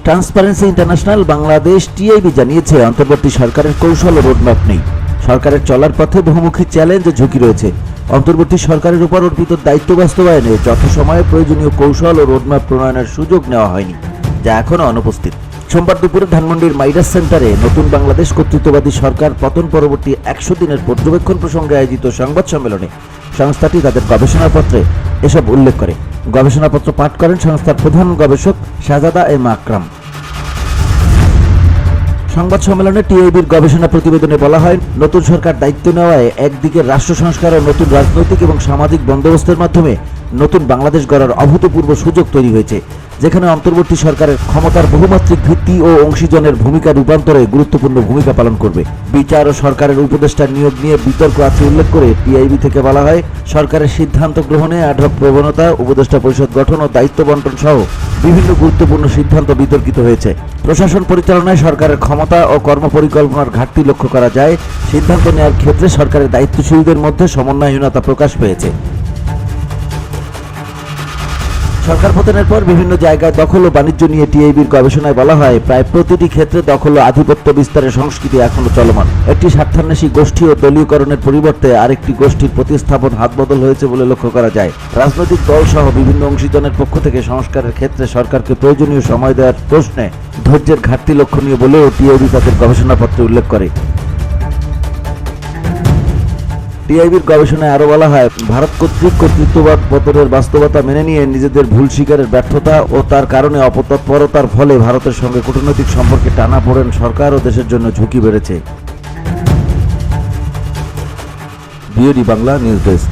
Transparency international Bangladesh TIB জানিয়েছে, অন্তর্বর্তী সরকারের কৌশল ও রোডম্যাপ নেই। সরকারের চলার পথে বহুমুখী চ্যালেঞ্জ ও ঝুঁকি রয়েছে। অন্তর্বর্তী সরকারের উপর অর্পিত দায়িত্ব বাস্তবায়নে যথাসময়ে প্রয়োজনীয় কৌশল ও রোডম্যাপ প্রণয়নের সুযোগ নেওয়া হয়নি, যা এখনও অনুপস্থিত। সোমবার দুপুরে ধানমন্ডির মাইডাস সেন্টারে নতুন বাংলাদেশ কর্তৃত্ববাদী সরকার পতন পরবর্তী 100 দিনের পর্যবেক্ষণ প্রসঙ্গে আয়োজিত সংবাদ সম্মেলনে সংস্থাটি তাদের গবেষণাপত্রে এসব উল্লেখ করে। গবেষণাপত্র পাঠ করেন সংস্থার প্রধান গবেষক শাহজাদা এম আকরাম। সংবাদ সম্মেলনে টিআইবির গবেষণা প্রতিবেদনে বলা হয়, নতুন সরকার দায়িত্ব নেওয়ায় একদিকে রাষ্ট্র সংস্কার ও নতুন রাজনৈতিক এবং সামাজিক বন্দোবস্তের মাধ্যমে নতুন বাংলাদেশ গড়ার অভূতপূর্ব সুযোগ তৈরি হয়েছে, যেখানে অন্তর্বর্তী সরকারের ক্ষমতার বহুমাত্রিক ভিত্তি ও অংশীজনের ভূমিকা রূপান্তরে গুরুত্বপূর্ণ ভূমিকা পালন করবে। বিচার ও সরকারের উপদেষ্টার নিয়োগ নিয়ে বিতর্ক আছে উল্লেখ করে টিআইবি থেকে বলা হয়, সরকারের সিদ্ধান্ত গ্রহণে অ্যাডহক প্রবণতা, উপদেষ্টা পরিষদ গঠন ও দায়িত্ব বন্টন সহ বিভিন্ন গুরুত্বপূর্ণ সিদ্ধান্ত বিতর্কিত হয়েছে। প্রশাসন পরিচালনায় সরকারের ক্ষমতা ও কর্মপরিকল্পনার ঘাটতি লক্ষ্য করা যায়। সিদ্ধান্ত নেওয়ার ক্ষেত্রে সরকারের দায়িত্বশীলদের মধ্যে সমন্বয়হীনতা প্রকাশ পেয়েছে। সরকার পতনের পর বিভিন্ন জায়গায় দখল ও বাণিজ্য নিয়ে টিআইবির গবেষণায় বলা হয়, প্রায় প্রতিটি ক্ষেত্রে দখল ও আধিপত্য বিস্তারের সংস্কৃতি এখনো চলমান। একটি স্বার্থান্বেষী গোষ্ঠী ও দলীয়করণের পরিবর্তে আরেকটি গোষ্ঠীর প্রতিস্থাপন হাতবদল হয়েছে বলে লক্ষ্য করা যায়। রাজনৈতিক দল সহ বিভিন্ন অংশীজনের পক্ষ থেকে সংস্কারের ক্ষেত্রে সরকারকে প্রয়োজনীয় সময় দেওয়ার প্রশ্নে ধৈর্যের ঘাটতি লক্ষণীয় বলেও টিআইবি তাদের গবেষণাপত্রে উল্লেখ করে। টিআইবির গবেষণায় আরও বলা হয়, ভারত কর্তৃক কর্তৃত্ববাদ পতনের বাস্তবতা মেনে নিয়ে নিজেদের ভুল স্বীকারের ব্যর্থতা ও তার কারণে অপতৎপরতার ফলে ভারতের সঙ্গে কূটনৈতিক সম্পর্কে টানাপোড়েন সরকার ও দেশের জন্য ঝুঁকি বেড়েছে। BOD Bangla news desk.